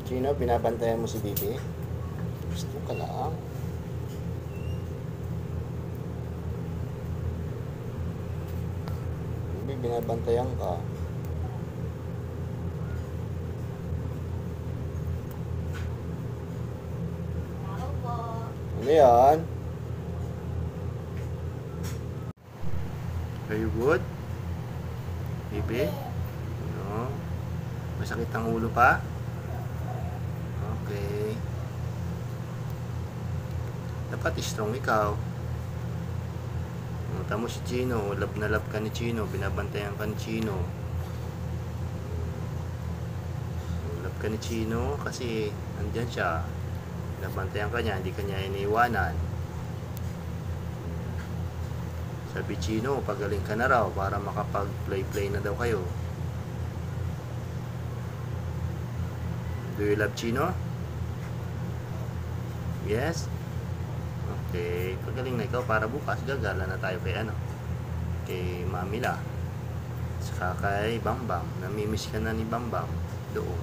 Chino, binabantayan mo si Bibi? Gusto ka lang. Bibi, binabantayan ka. Ano yan? Are you good? Bibi? Ano? Masakit ang ulo pa? Okay. Dapat strong ikaw. Tamo si Chino, love na love ka ni Chino, binabantayan ka ni Chino. Love ka ni Chino kasi andyan siya. Binabantayan ka niya, hindi ka niya iniiwanan. Sabi Chino, pagaling ka na raw para makapag-play na daw kayo. Do you love Chino? Yes? Okay, pagaling na ikaw para bukas gagala na tayo kay kay Mamila. Saka kay Bambam. Namimiss ka na ni Bambam doon.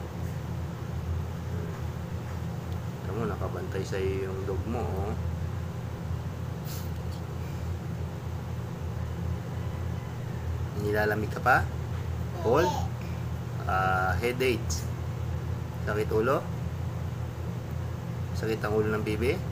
Ito mo, nakabantay sa iyo yung dog mo, oh. Nilalamig ka pa? Cold? Headache? Sakit ulo? Sakit ang ulo ng bibi?